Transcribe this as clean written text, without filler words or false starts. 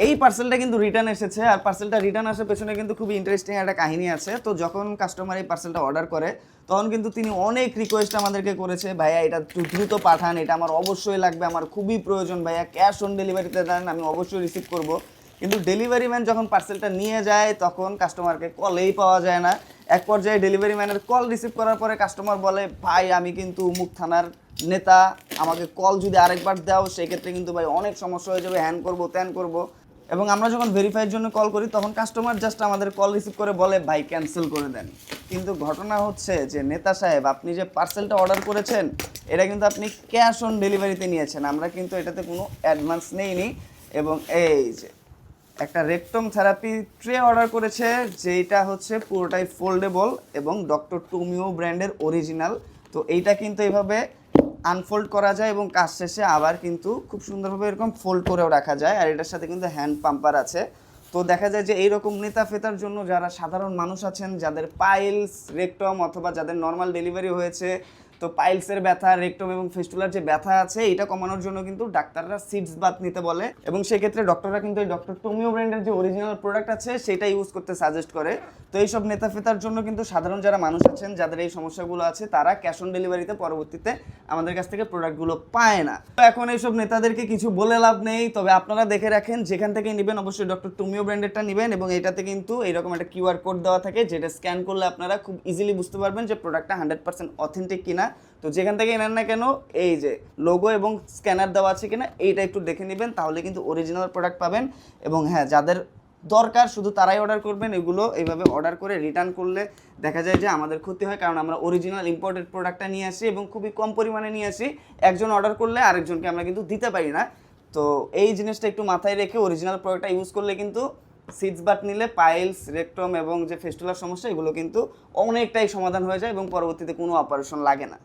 এই পার্সেলটা কিন্তু রিটার্ন এসেছে, আর পার্সেলটা রিটার্ন আসার পেছনে কিন্তু খুবই ইন্টারেস্টিং একটা কাহিনী আছে। তো যখন কাস্টমার এই পার্সেলটা অর্ডার করে তখন কিন্তু তিনি অনেক রিকোয়েস্ট আমাদেরকে করেছে, ভাইয়া এটা একটু দ্রুত পাঠান, এটা আমার অবশ্যই লাগবে, আমার খুবই প্রয়োজন ভাইয়া, ক্যাশ অন ডেলিভারিতে দেন, আমি অবশ্যই রিসিভ করব। কিন্তু ডেলিভারি ম্যান যখন পার্সেলটা নিয়ে যায় তখন কাস্টমারকে কলেই পাওয়া যায় না। এক পর্যায়ে ডেলিভারি ম্যানের কল রিসিভ করার পরে কাস্টমার বলে, ভাই আমি কিন্তু মুখ থানার নেতা, আমাকে কল যদি আরেকবার দাও সেক্ষেত্রে কিন্তু ভাই অনেক সমস্যা হয়ে যাবে, হ্যান করবো ত্যান করবো। এবং আমরা যখন ভেরিফাইয়ের জন্য কল করি তখন কাস্টমার জাস্ট আমাদের কল রিসিভ করে বলে, ভাই ক্যান্সেল করে দেন। কিন্তু ঘটনা হচ্ছে যে নেতা সাহেব, আপনি যে পার্সেলটা অর্ডার করেছেন এটা কিন্তু আপনি ক্যাশ অন ডেলিভারিতে নিয়েছেন, আমরা কিন্তু এটাতে কোনো অ্যাডভান্স নেইনি। এবং এই যে একটা রেকটম থেরাপি ট্রে অর্ডার করেছে, যেটা হচ্ছে পুরোটাই ফোল্ডেবল এবং ডক্টর টুমিও ব্র্যান্ডের অরিজিনাল। তো এইটা কিন্তু এইভাবে আনফোল্ড করা যায় এবং কাজ শেষে আবার কিন্তু খুব সুন্দরভাবে এরকম ফোল্ড করেও রাখা যায়, আর এটার সাথে কিন্তু হ্যান্ড পাম্পার আছে। তো দেখা যায় যে এইরকম নেতা ফেতার জন্য যারা সাধারণ মানুষ আছেন, যাদের পাইলস, রেকটম অথবা যাদের নর্মাল ডেলিভারি হয়েছে, তো পাইলসের ব্যথা, রেকটম এবং ফিস্টুলার যে ব্যথা আছে এটা কমানোর জন্য কিন্তু ডাক্তাররা সিডস বাথ নিতে বলে, এবং সেক্ষেত্রে ডক্টররা কিন্তু এই ডক্টর টোমিও ব্র্যান্ডের যে অরিজিনাল প্রোডাক্ট আছে সেটা ইউজ করতে সাজেস্ট করে। তো এইসব নেতা ফেতার জন্য কিন্তু সাধারণ যারা মানুষ আছেন, যাদের এই সমস্যাগুলো আছে, তারা ক্যাশ অন ডেলিভারিতে পরবর্তীতে আমাদের কাছ থেকে প্রোডাক্টগুলো পায় না। তো এখন এইসব নেতাদেরকে কিছু বলে লাভ নেই, তবে আপনারা দেখে রাখেন যেখান থেকে নেবেন অবশ্যই ডক্টর টুমিও ব্র্যান্ডেরটা নেবেন, এবং এটাতে কিন্তু এইরকম একটা কিউআর কোড দেওয়া থাকে, যেটা স্ক্যান করলে আপনারা খুব ইজিলি বুঝতে পারবেন যে প্রোডাক্টটা 100% অথেন্টিক কিনা। তো যেখান থেকে নেন না কেন এই যে লোগো এবং স্ক্যানার দেওয়া আছে কিনা এইটা একটু দেখে নেবেন, তাহলে কিন্তু অরিজিনাল প্রোডাক্ট পাবেন। এবং হ্যাঁ, যাদের দরকার শুধু তারাই অর্ডার করবেন, এগুলো এইভাবে অর্ডার করে রিটার্ন করলে দেখা যায় যে আমাদের ক্ষতি হয়, কারণ আমরা অরিজিনাল ইম্পোর্টেড প্রোডাক্টটা নিয়ে আসি এবং খুবই কম পরিমাণে নিয়ে আসি। একজন অর্ডার করলে আরেকজনকে আমরা কিন্তু দিতে পারি না। তো এই জিনিসটা একটু মাথায় রেখে অরিজিনাল প্রোডাক্টটা ইউজ করলে কিন্তু সিডস বাট নিলে পাইলস, রেকটম এবং যে ফেস্টুলার সমস্যা এগুলো কিন্তু অনেকটাই সমাধান হয়ে যায় এবং পরবর্তীতে কোনো অপারেশন লাগে না।